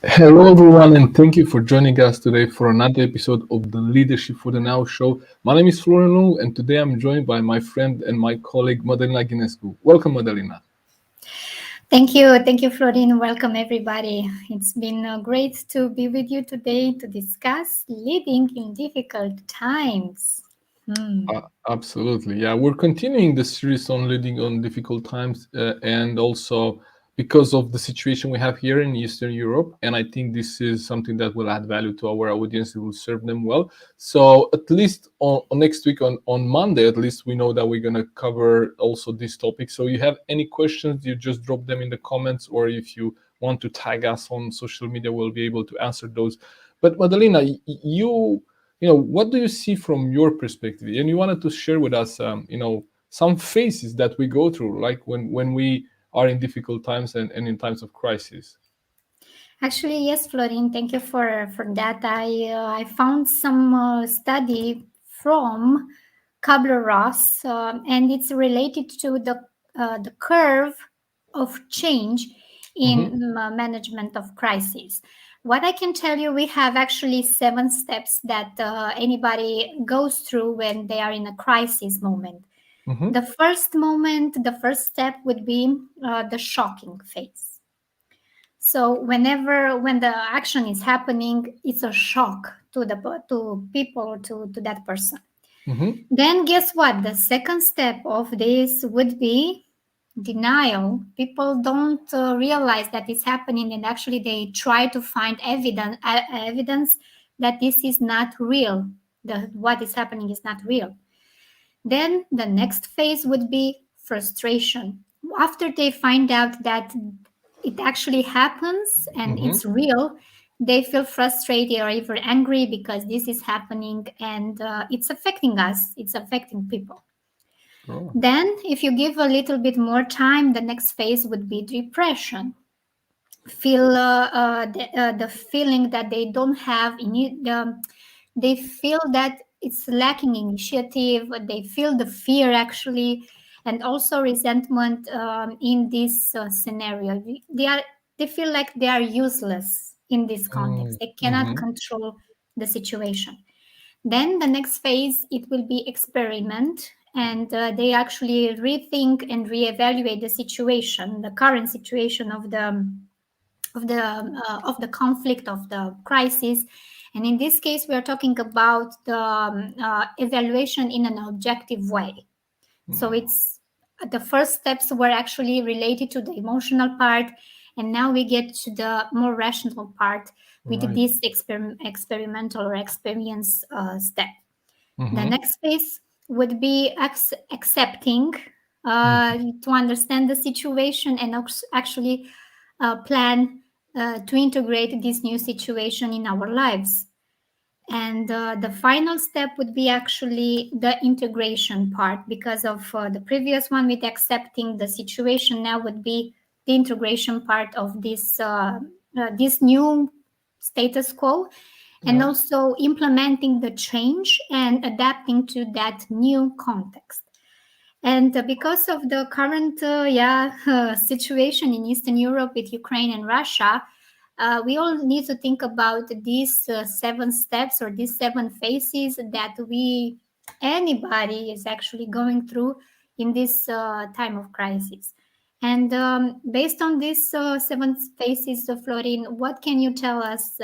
Hello, everyone, and thank you for joining us today for another episode of the Leadership for the Now show. My name is Florin Lungu, and today I'm joined by my friend and my colleague Madalina Ghinescu. Welcome, Madalina. Thank you, Florin. Welcome, everybody. It's been great to be with you today to discuss leading in difficult times. Absolutely, yeah. We're continuing the series on leading on difficult times, and also because of the situation we have here in Eastern Europe, and I think this is something that will add value to our audience. It will serve them well. So at least on next week on Monday, at least we know that we're gonna cover also this topic. So you have any questions, you just drop them in the comments, or if you want to tag us on social media, we'll be able to answer those. But Madalina, what do you see from your perspective? And you wanted to share with us, some phases that we go through, like when we are in difficult times and in times of crisis. Actually, yes, Florin. Thank you for that. I found some study from Kabler-Ross, and it's related to the curve of change Mm-hmm. in management of crisis. What I can tell you, we have actually 7 steps that anybody goes through when they are in a crisis moment. Mm-hmm. The first step would be the shocking phase. So when the action is happening, it's a shock to people, to that person. Mm-hmm. Then guess what? The second step of this would be denial. People don't realize that it's happening, and actually they try to find evidence that this is not real. What is happening is not real. Then the next phase would be frustration. After they find out that it actually happens and Mm-hmm. it's real, they feel frustrated or even angry because this is happening, and it's affecting us, it's affecting people. Oh. Then, if you give a little bit more time, the next phase would be depression. Feel the feeling that they don't have they feel that it's lacking initiative, they feel the fear actually, and also resentment in this scenario. They feel like they are useless in this context, they cannot Mm-hmm. control the situation. Then the next phase, it will be experiment, and they actually rethink and reevaluate the situation, the current situation of the conflict, of the crisis. And in this case, we are talking about the evaluation in an objective way. So it's the first steps were actually related to the emotional part, and now we get to the more rational part with Right. this experimental or experience step. The Mm-hmm. next phase would be accepting, to understand the situation and actually plan to integrate this new situation in our lives. And the final step would be actually the integration part, because of the previous one with accepting the situation. Now would be the integration part of this new status quo, and Yeah. also implementing the change and adapting to that new context. And because of the current situation in Eastern Europe with Ukraine and Russia, we all need to think about these 7 steps or these 7 phases that anybody is actually going through in this time of crisis. And based on these 7 phases, Florin, what can you tell us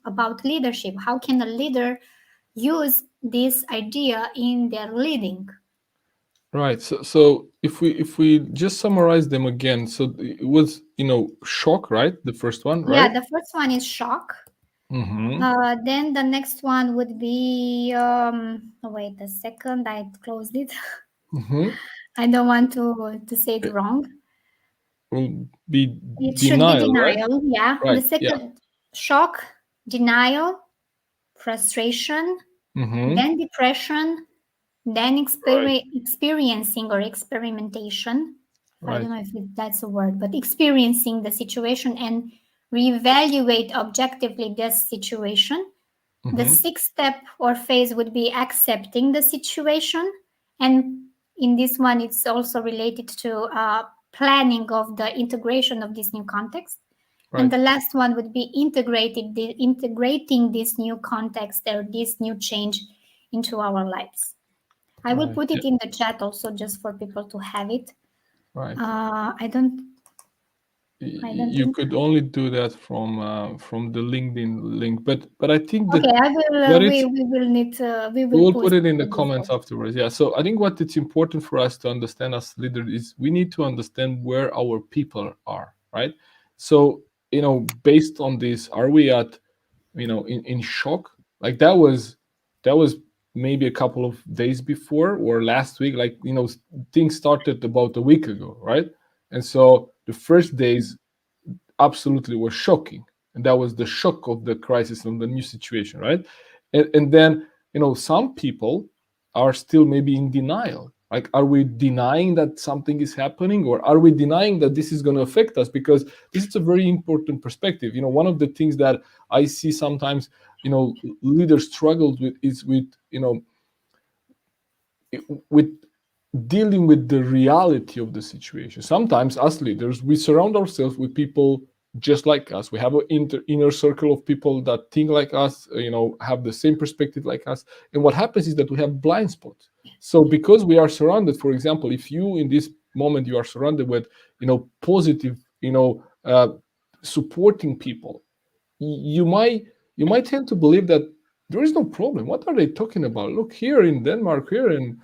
about leadership? How can a leader use this idea in their leading? Right. So if we just summarize them again, so it was shock, right? The first one, Yeah, right? the first one is shock. Mm-hmm. Then the next one would be wait a second, I closed it. Mm-hmm. I don't want to say it It wrong. will be It should be denial, right? denial. Yeah. The Right. Yeah. second, shock, denial, frustration, Mm-hmm. then depression, then Right. experiencing or experimentation. I Right. don't know if that's a word, but experiencing the situation and reevaluate objectively this situation. The Mm-hmm. sixth step or phase would be accepting the situation. And in this one, it's also related to planning of the integration of this new context. And Right. the last one would be integrating this new context or this new change into our lives. I will Right. put Yeah. it in the chat also just for people to have it. Right. I don't You think. could only do that from the LinkedIn link, but I think that Okay, I will. what it's We will need. We we will will put post it in the it before. comments afterwards. Yeah. So I think what it's important for us to understand as leaders is we need to understand where our people are, right? So, based on this, are we at, in shock? Like that was maybe a couple of days before or last week, like, things started about a week ago, right? And so the first days absolutely was shocking, and that was the shock of the crisis and the new situation, right? And then, some people are still maybe in denial. Like, are we denying that something is happening, or are we denying that this is going to affect us? Because this is a very important perspective. One of the things that I see sometimes, leaders struggled with is with dealing with the reality of the situation. Sometimes, as leaders, we surround ourselves with people just like us. We have an inner circle of people that think like us, have the same perspective like us. And what happens is that we have blind spots. So, because we are surrounded, for example, if you in this moment you are surrounded with, positive, supporting people, you might tend to believe that there is no problem. What are they talking about? Look, here in Denmark, here in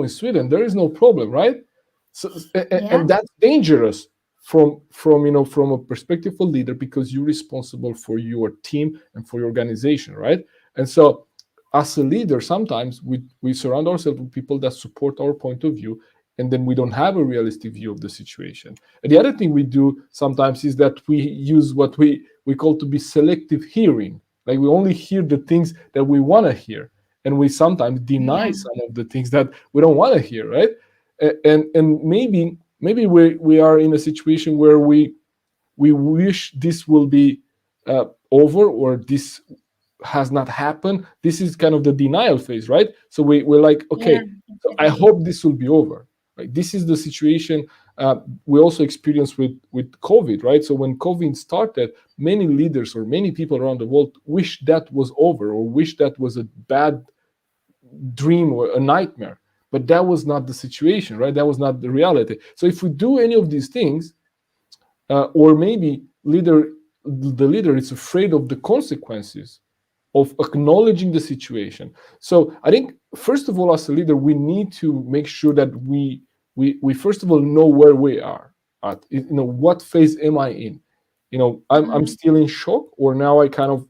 Sweden, there is no problem, right? So, Yeah, and that's dangerous from a perspective of leader, because you're responsible for your team and for your organization, right? And so, as a leader, sometimes we surround ourselves with people that support our point of view, and then we don't have a realistic view of the situation. And the other thing we do sometimes is that we use what we call to be selective hearing. Like, we only hear the things that we want to hear, and we sometimes deny yeah, some of the things that we don't want to hear, right? And maybe we are in a situation where we wish this will be over, or this has not happened. This is kind of the denial phase, right? So we're like, yeah, okay, so I exactly. hope this will be over. Right? This is the situation we also experienced with COVID, right? So when COVID started, many leaders or many people around the world wish that was over, or wish that was a bad dream or a nightmare. But that was not the situation, right? That was not the reality. So if we do any of these things, or maybe the leader is afraid of the consequences of acknowledging the situation. So I think, first of all, as a leader, we need to make sure that we first of all know where we are at. What phase am I in? I'm Mhm. still in shock, or now I kind of,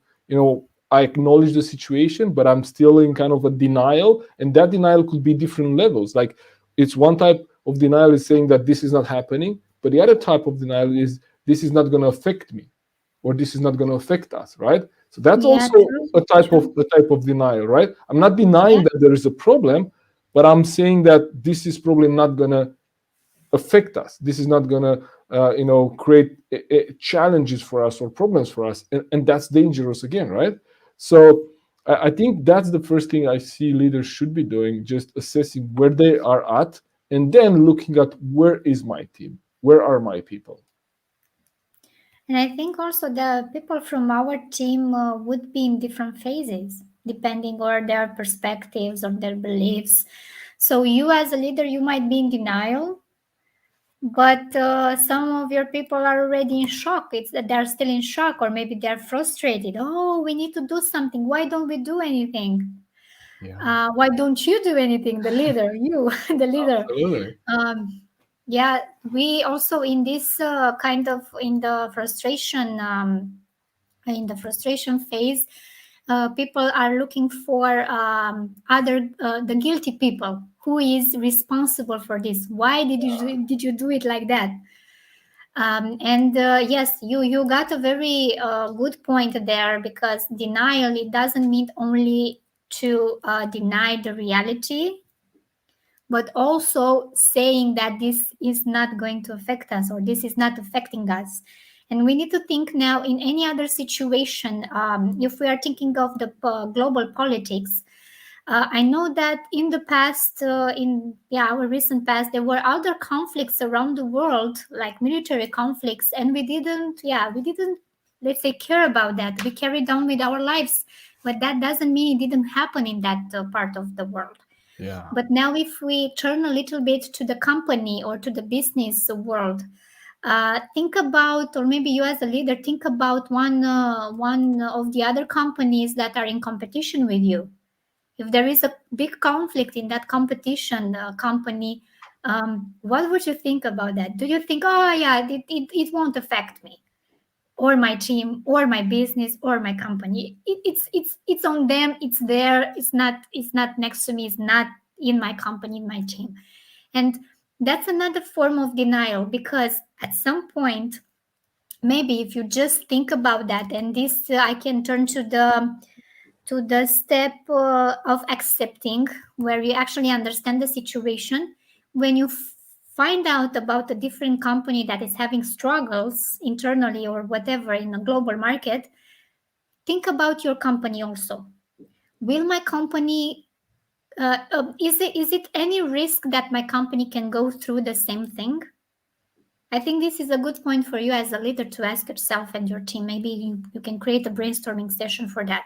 I acknowledge the situation, but I'm still in kind of a denial, and that denial could be different levels. Like, it's one type of denial is saying that this is not happening, but the other type of denial is this is not going to affect me, or this is not going to affect us, right? So that's Yeah, also true, true. a type of denial, right? I'm not denying Yeah, that there is a problem, but I'm saying that this is probably not going to affect us. This is not going to create challenges for us or problems for us, and that's dangerous again, right? So I think that's the first thing I see leaders should be doing, just assessing where they are at, and then looking at where is my team, where are my people. and I think also the people from our team would be in different phases depending on their perspectives or their beliefs. So you, as a leader, you might be in denial, but some of your people are already in shock. It's that they're still in shock, or maybe they're frustrated. Oh, we need to do something. Why don't we do anything? Yeah, Why don't you do anything? The leader, you, the leader. absolutely. Um, yeah, we also in this kind of in the frustration phase, people are looking for other the guilty people. Who is responsible for this? Why did you do it like that? And yes, you got a very good point there, because denial, it doesn't mean only to deny the reality, but also saying that this is not going to affect us, or this is not affecting us. And we need to think now in any other situation. If we are thinking of the global politics, I know that in the past, in our recent past, there were other conflicts around the world, like military conflicts, and we didn't let's say, care about that. We carry on with our lives, but that doesn't mean it didn't happen in that part of the world. Yeah, But now, if we turn a little bit to the company or to the business world, think about, or maybe you as a leader, think about one of the other companies that are in competition with you. If there is a big conflict in that competition company, what would you think about that? Do you think, oh yeah, it won't affect me or my team or my business or my company? It's on them. It's there. It's not next to me. It's not in my company, in my team. And that's another form of denial, because at some point, maybe if you just think about that, and this I can turn to the step of accepting, where you actually understand the situation. When you find out about a different company that is having struggles internally or whatever in a global market, think about your company also. Will my company is it any risk that my company can go through the same thing? I think this is a good point for you as a leader to ask yourself and your team. Maybe you can create a brainstorming session for that.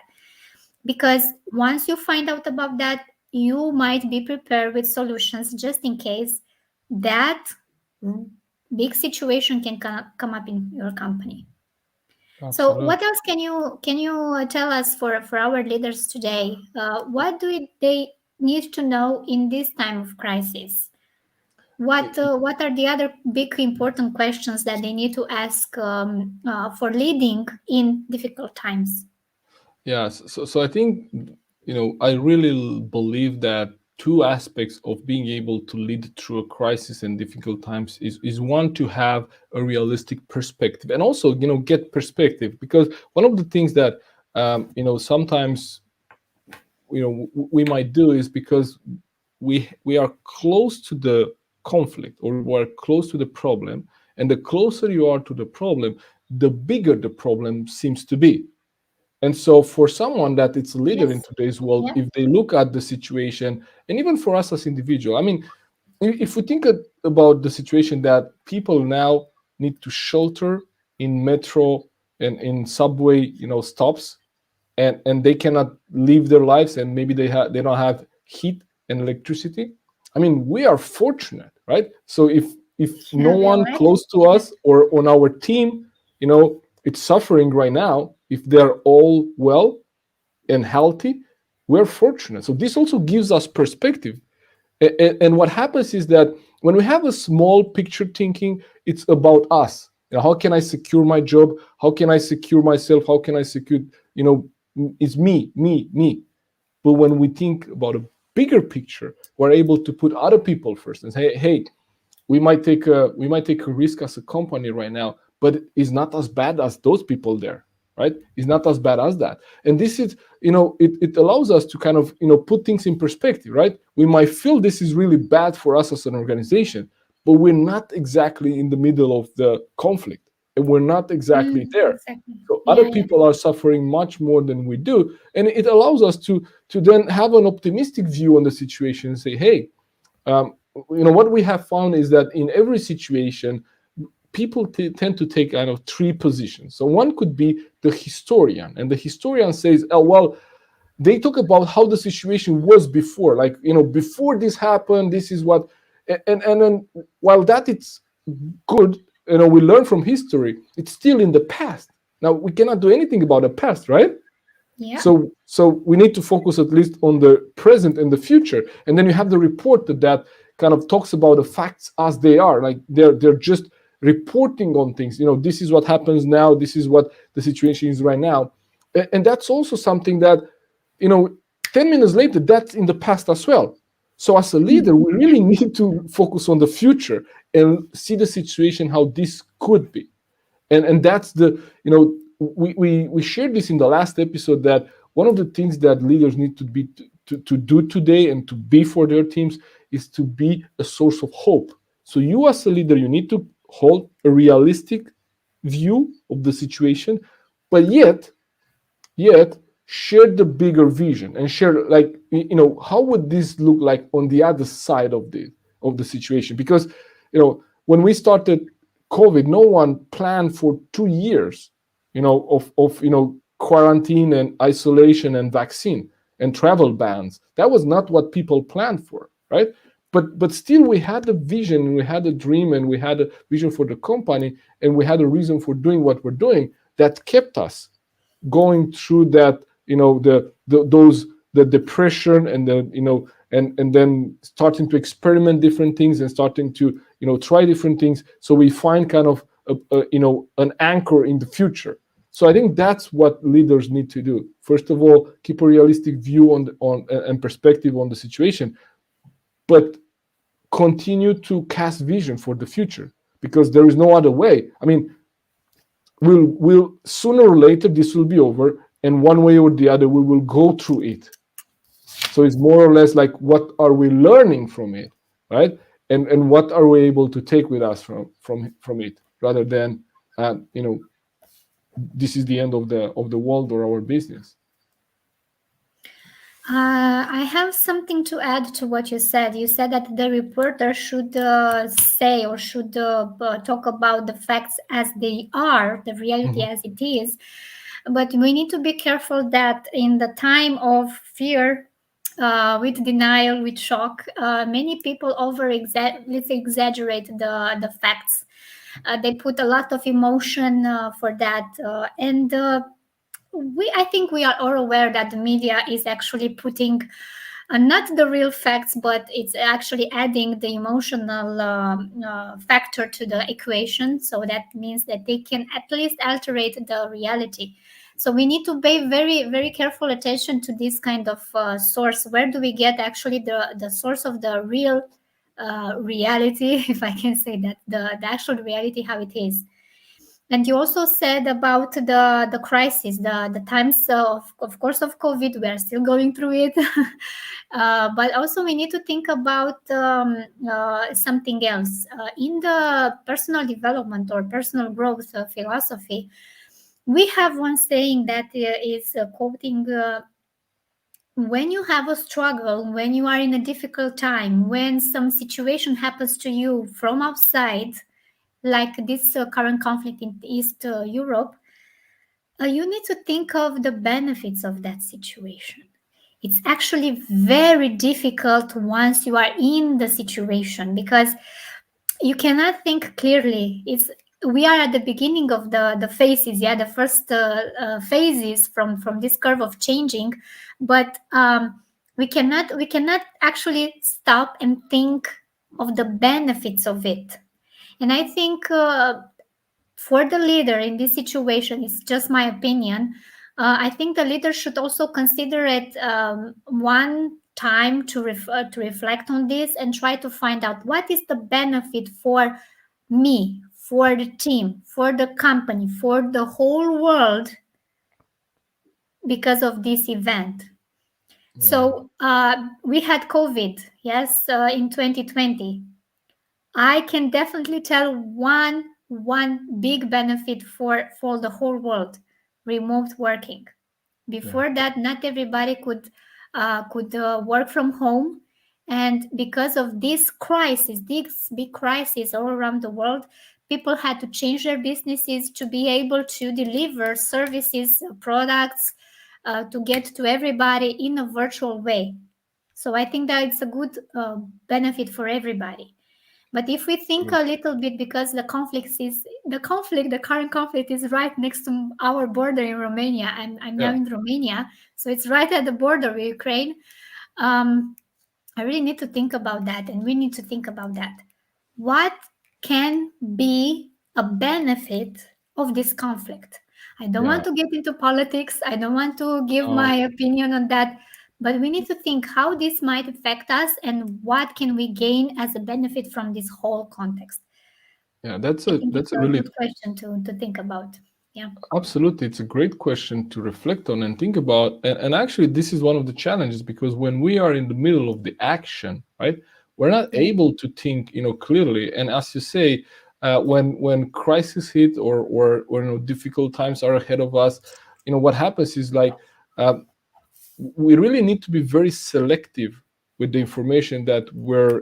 Because once you find out about that, you might be prepared with solutions just in case that big situation can come up in your company. So absolutely. what else can you tell us for our leaders today? What do they need to know in this time of crisis? What are the other big important questions that they need to ask for leading in difficult times? Yeah, so I think, I really believe that two aspects of being able to lead through a crisis and difficult times is one, to have a realistic perspective, and also, get perspective, because one of the things that sometimes we might do is because we are close to the conflict, or we are close to the problem, and the closer you are to the problem, the bigger the problem seems to be. And so, for someone that it's a leader in Yes. today's world, Yeah. if they look at the situation, and even for us as individual, I mean, if we think about the situation that people now need to shelter in metro and in subway, stops, and they cannot live their lives, and maybe they don't have heat and electricity. I mean, we are fortunate, right? So if no Yeah, we are one lucky. close to Yeah. us or on our team, it's suffering right now, if they're all well and healthy, we're fortunate. So this also gives us perspective. And what happens is that when we have a small picture thinking, it's about us. How can I secure my job? How can I secure myself? How can I secure, it's me. But when we think about a bigger picture, we're able to put other people first and say, hey, we might take a risk as a company right now, but it's not as bad as those people there, right? It's not as bad as that. And this is, it allows us to kind of, put things in perspective, right? We might feel this is really bad for us as an organization, but we're not exactly in the middle of the conflict, and we're not exactly there. Exactly. So other Yeah, yeah. people are suffering much more than we do, and it allows us to then have an optimistic view on the situation and say, hey, um, what we have found is that in every situation, people tend to take kind of three positions. So one could be the historian, and the historian says, oh well, they talk about how the situation was before, like, before this happened, this is what. And then, while that it's good, we learn from history, it's still in the past. Now we cannot do anything about the past, right? Yeah. So we need to focus at least on the present and the future. And then you have the report that kind of talks about the facts as they are, like they're just reporting on things. This is what happens now, this is what the situation is right now. And that's also something that, you know 10 minutes later, that's in the past as well. So as a leader, we Yeah. really need to focus on the future and see the situation how this could be. And that's the, we shared this in the last episode, that one of the things that leaders need to be to do today and to be for their teams is to be a source of hope. So you, as a leader, you need to hold a realistic view of the situation, but yet share the bigger vision, and share, like, how would this look like on the other side of the situation. Because, when we started COVID, no one planned for 2 years, of quarantine and isolation and vaccine and travel bans. That was not what people planned for, right? But still, we had a vision, we had a dream, and we had a vision for the company, and we had a reason for doing what we're doing that kept us going through that, those, the depression, and the, and then starting to experiment different things, and starting to, try different things, so we find kind of an anchor in the future. So I think that's what leaders need to do. First of all, keep a realistic view on and perspective on the situation, but continue to cast vision for the future, because there is no other way. I mean, we'll sooner or later this will be over, and one way or the other we will go through it. So it's more or less like, what are we learning from it, right? And what are we able to take with us from it, rather than this is the end of the world or our business. I have something to add to what you said. You said that the reporter should say, or should talk about the facts as they are, the reality Mhm. as it is. But we need to be careful that in the time of fear, with denial, with shock, many people let's say, exaggerate the facts. They put a lot of emotion for that, and I think we are all aware that the media is actually putting not the real facts, but it's actually adding the emotional factor to the equation. So that means that they can at least alterate the reality. So we need to pay very, very careful attention to this kind of source. Where do we get actually the source of the real reality, if I can say that, the actual reality, how it is. And you also said about the crisis, the times of course of COVID. We are still going through it, but also we need to think about something else in the personal development or personal growth philosophy. We have one saying that is quoting. When you have a struggle, when you are in a difficult time, when some situation happens to you from outside, like this current conflict in East Europe, you need to think of the benefits of that situation. It's actually very difficult once you are in the situation, because you cannot think clearly. We are at the beginning of the phases, yeah, the first phases from this curve of changing, but we cannot actually stop and think of the benefits of it. And I think for the leader in this situation, it's just my opinion. I think the leader should also consider it one time to reflect on this and try to find out what is the benefit for me, for the team, for the company, for the whole world because of this event. Yeah. So we had COVID, yes, in 2020. I can definitely tell one big benefit for the whole world: remote working. Yeah. Before that, not everybody could work from home, and because of this big crisis all around the world, people had to change their businesses to be able to deliver services, products, to get to everybody in a virtual way. So I think that it's a good benefit for everybody. But if we think True. a little bit, because the current conflict is right next to our border in Romania. I'm now Yeah. in Romania, so it's right at the border with Ukraine. Um, I really need to think about that, and we need to think about that. What can be a benefit of this conflict? I don't want Yeah. to get into politics. I don't want to give uh, my opinion on that, but we need to think how this might affect us and what can we gain as a benefit from this whole context. yeah, that's I a think it's that's a a really, good question to think about. Yeah. absolutely, it's a great question to reflect on and think about. And actually, this is one of the challenges, because when we are in the middle of the action, right, we're not Yeah. able to think, clearly. And as you say, when crisis hit, or difficult times are ahead of us, what happens is like, um, we really need to be very selective with the information that we're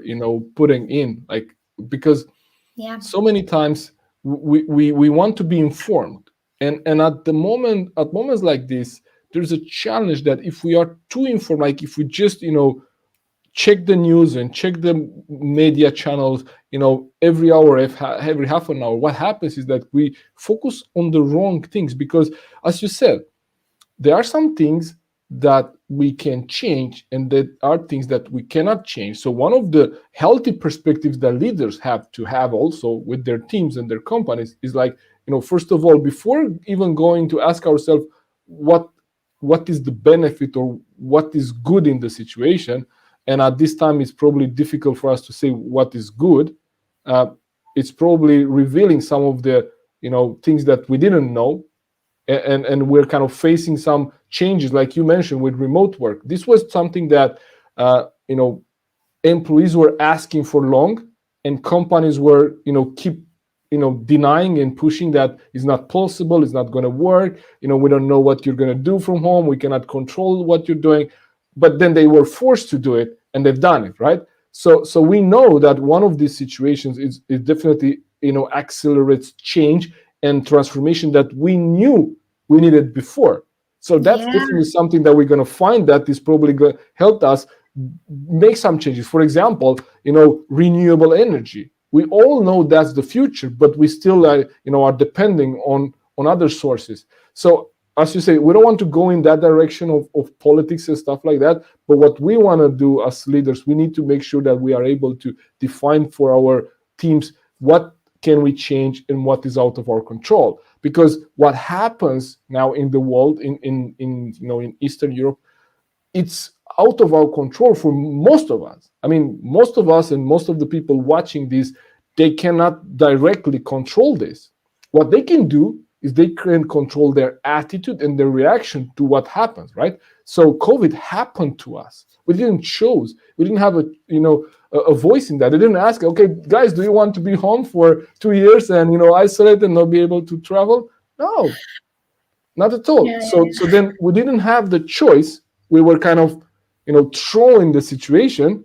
putting in, like, because Yeah. so many times we want to be informed, And at moments like this, there's a challenge that if we are too informed, like if we just check the news and check the media channels every hour, every half an hour, what happens is that we focus on the wrong things, because as you said, there are some things that we can change and there are things that we cannot change. So one of the healthy perspectives that leaders have to have also with their teams and their companies is like, first of all, before even going to ask ourselves what what is the benefit or what is good in the situation. And at this time it's probably difficult for us to say what is good. uh, it's probably revealing some of the things that we didn't know. And we're kind of facing some changes, like you mentioned, with remote work. This was something that employees were asking for long, and companies were keep denying and pushing that it's not possible, it's not going to work, we don't know what you're going to do from home, we cannot control what you're doing. But then they were forced to do it, and they've done it, right? So we know that one of these situations is definitely accelerates change and transformation that we knew we needed before. So that's Yeah, definitely something that we're going to find that is probably going to help us make some changes. For example, renewable energy. We all know that's the future, but we still are depending on other sources. So as you say, we don't want to go in that direction of politics and stuff like that. But what we want to do as leaders, we need to make sure that we are able to define for our teams what can we change and what is out of our control. Because what happens now in the world, in Eastern Europe, it's out of our control for most of us. I mean, most of us and most of the people watching this, they cannot directly control this. What they can do is they can control their attitude and their reaction to what happens, right? So COVID happened to us. We didn't choose. We didn't have a voice in that. They didn't ask, okay, guys, do you want to be home for 2 years and isolate and not be able to travel? No, not at all. yeah, So then we didn't have the choice. We were kind of thrown in the situation,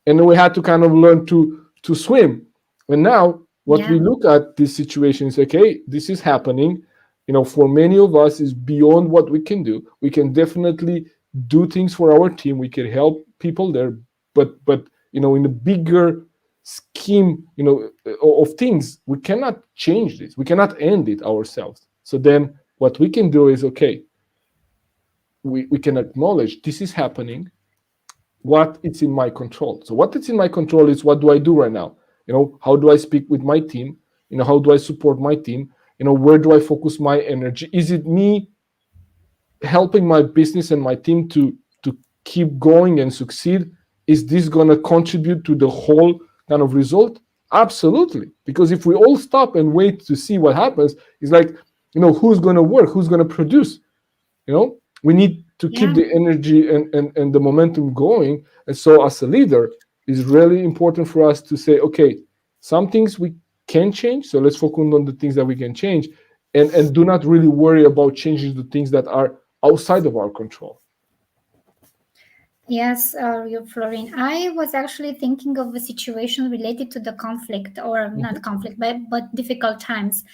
and then we had to kind of learn to swim. And now what yeah, we look at this situation is, okay, this is happening. For many of us is beyond what we can do. We can definitely do things for our team. We can help people there, but in the bigger scheme of things, we cannot change this. We cannot end it ourselves. So then what we can do is, okay, we can acknowledge this is happening, what it's in my control. So what it's in my control is, what do I do right now? How do I speak with my team? How do I support my team? Where do I focus my energy? Is it me helping my business and my team to keep going and succeed? Is this going to contribute to the whole kind of result? Absolutely. Because if we all stop and wait to see what happens, it's like, who's going to work, who's going to produce? We need to keep yeah. the energy and the momentum going. And so as a leader, it's really important for us to say, okay, some things we can change, so let's focus on the things that we can change, and do not really worry about changing the things that are outside of our control. Yes, Florin. I was actually thinking of a situation related to the conflict, or not Mhm, conflict, but difficult times.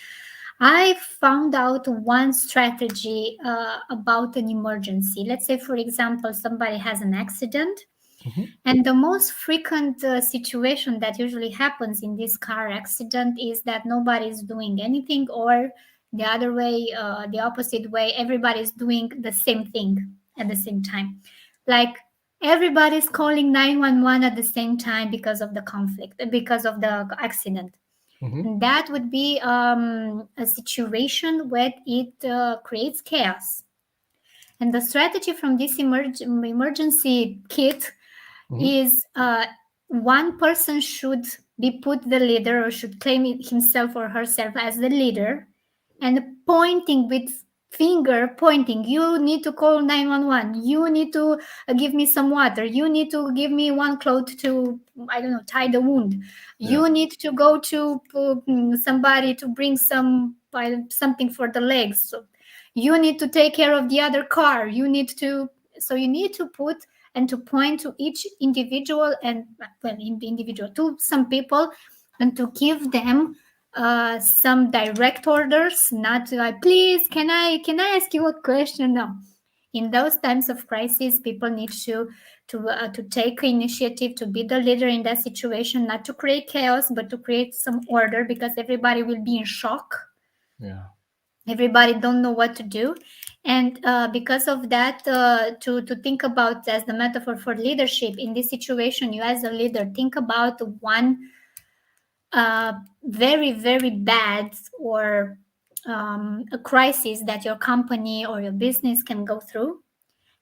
I found out one strategy about an emergency. Let's say, for example, somebody has an accident. mhm, And the most frequent situation that usually happens in this car accident is that nobody is doing anything, or the other way, the opposite way, everybody's doing the same thing at the same time. Like everybody's calling 911 at the same time because of the conflict, because of the accident. mhm, And that would be a situation where it creates chaos. And the strategy from this emergency kit mhm. is one person should be put the leader, or should claim himself or herself as the leader, and pointing with finger, pointing, you need to call 911, you need to give me some water, you need to give me one cloth to, I don't know, tie the wound, Yeah. you need to go to somebody to bring something for the legs, so you need to take care of the other car, you need to, so you need to put and to point to each individual, and well, in the individual, to some people, and to give them some direct orders, not like, please, can I ask you a question? No. In those times of crisis, people need to take initiative, to be the leader in that situation, not to create chaos, but to create some order, because everybody will be in shock. Yeah. Everybody don't know what to do. And because of that, to think about, as the metaphor for leadership in this situation, you as a leader, think about one very, very bad or a crisis that your company or your business can go through,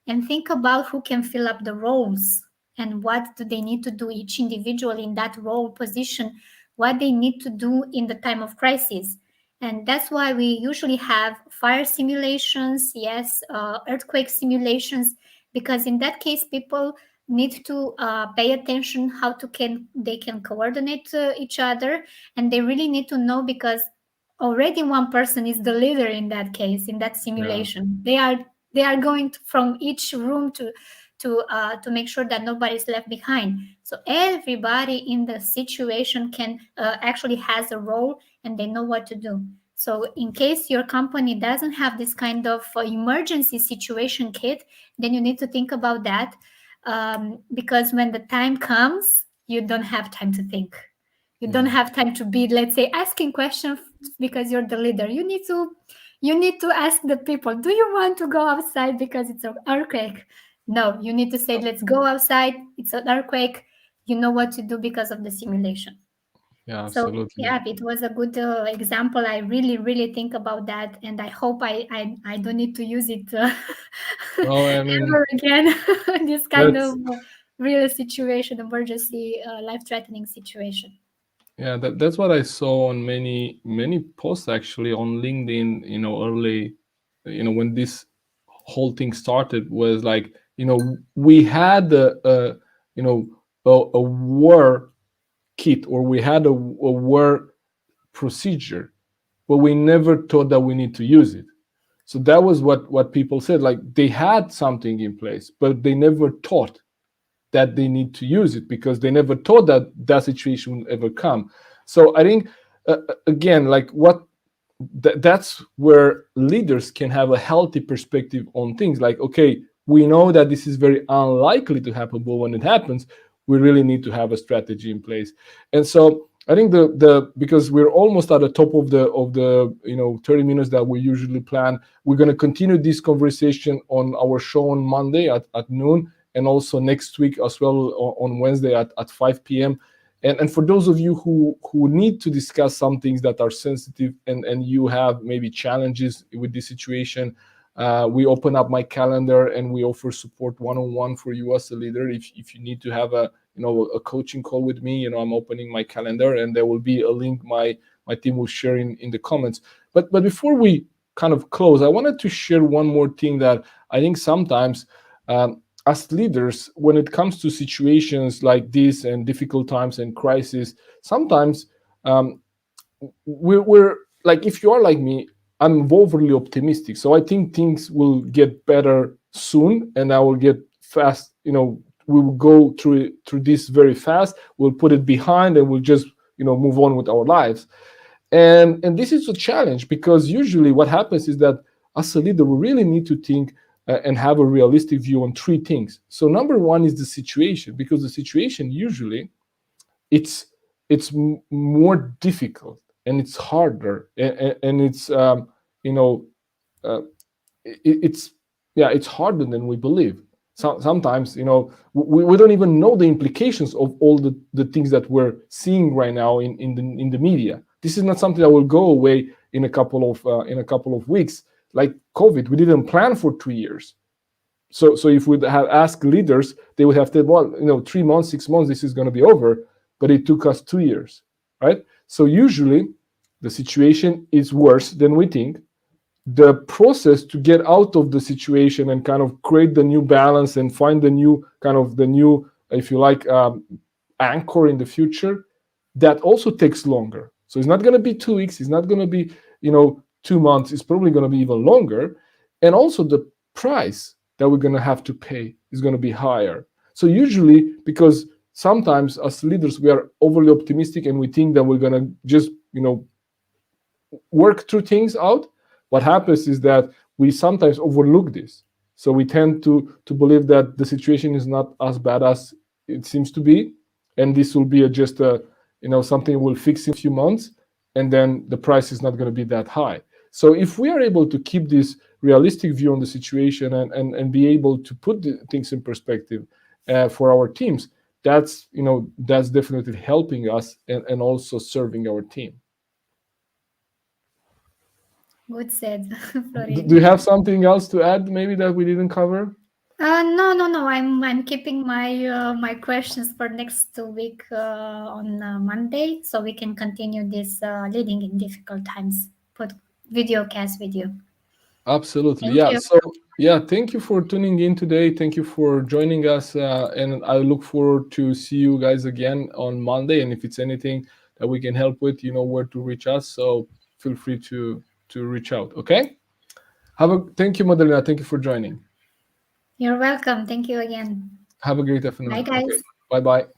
and think about who can fill up the roles and what do they need to do, each individual in that role position, what they need to do in the time of crisis. And that's why we usually have fire simulations, yes, earthquake simulations, because in that case people need to pay attention how to can they can coordinate each other, and they really need to know, because already one person is the leader in that case, in that Yeah. simulation. They are going from each room to make sure that nobody is left behind. So everybody in the situation can actually has a role, and they know what to do. So in case your company doesn't have this kind of emergency situation kit, then you need to think about that, because when the time comes, you don't have time to think. You don't Yeah. have time to be, let's say, asking questions, because you're the leader. You need to ask the people, do you want to go outside because it's an earthquake? No, you need to say, let's go outside, it's an earthquake. You know what to do because of the simulation. Yeah. So Absolutely. yeah, it was a good example. I really, really think about that, and I hope I don't need to use it No, I mean ever again. This kind of that's real situation, emergency, life-threatening situation. yeah, that's what I saw on many posts actually on LinkedIn, early, when this whole thing started was like, we had you know, a war kit, or we had a war procedure, but we never thought that we need to use it. So that was what people said, like they had something in place, but they never thought that they need to use it because they never thought that that situation would ever come. So I think, again, like that's where leaders can have a healthy perspective on things. Like, okay, we know that this is very unlikely to happen, but when it happens, we really need to have a strategy in place. And so I think the because we're almost at the top of the 30 minutes that we usually plan, we're going to continue this conversation on our show on Monday at noon, and also next week as well on Wednesday at 5 p.m. And for those of you who need to discuss some things that are sensitive, and you have maybe challenges with this situation, we open up my calendar and we offer support one-on-one for you as a leader. If you need to have a coaching call with me, I'm opening my calendar, and there will be a link my team will share in the comments. But before we kind of close, I wanted to share one more thing that I think sometimes, as leaders, when it comes to situations like this and difficult times and crisis, sometimes, we're like, if you are like me, I'm overly optimistic. So I think things will get better soon, and I will get fast. We will go through this very fast. We'll put it behind, and we'll just move on with our lives. And this is a challenge, because usually what happens is that as a leader, we really need to think and have a realistic view on three things. So number one is the situation, because the situation usually it's more difficult, and it's harder, and it's you know uh, it's yeah, it's harder than we believe. Sometimes we don't even know the implications of all the things that we're seeing right now in the media. This is not something that will go away in a couple of weeks. Like COVID, we didn't plan for 2 years. So if we'd have asked leaders, they would have said, well, 3 months, 6 months, this is going to be over. But it took us 2 years, right? So usually the situation is worse than we think. The process to get out of the situation and kind of create the new balance and find the new, if you like, anchor in the future, that also takes longer. So it's not going to be 2 weeks. It's not going to be 2 months. It's probably going to be even longer. And also the price that we're going to have to pay is going to be higher. So usually, because sometimes as leaders we are overly optimistic and we think that we're going to just work through things out, what happens is that we sometimes overlook this. So we tend to believe that the situation is not as bad as it seems to be, and this will be just a, something we'll fix in a few months, and then the price is not going to be that high. So if we are able to keep this realistic view on the situation, and be able to put the things in perspective for our teams, that's definitely helping us, and also serving our team. Good said, Do you Florin. have something else to add, maybe, that we didn't cover? No. I'm keeping my questions for next week on Monday, so we can continue this leading in difficult times. Put video cast with you. Absolutely. Thank Yeah. you. So, yeah, thank you for tuning in today. Thank you for joining us. And I look forward to see you guys again on Monday. And if it's anything that we can help with, you know where to reach us. So feel free to reach out. Okay. Thank you, Madalena. Thank you for joining. You're welcome. Thank you again. Have a great Bye, afternoon. Okay. guys. Bye bye.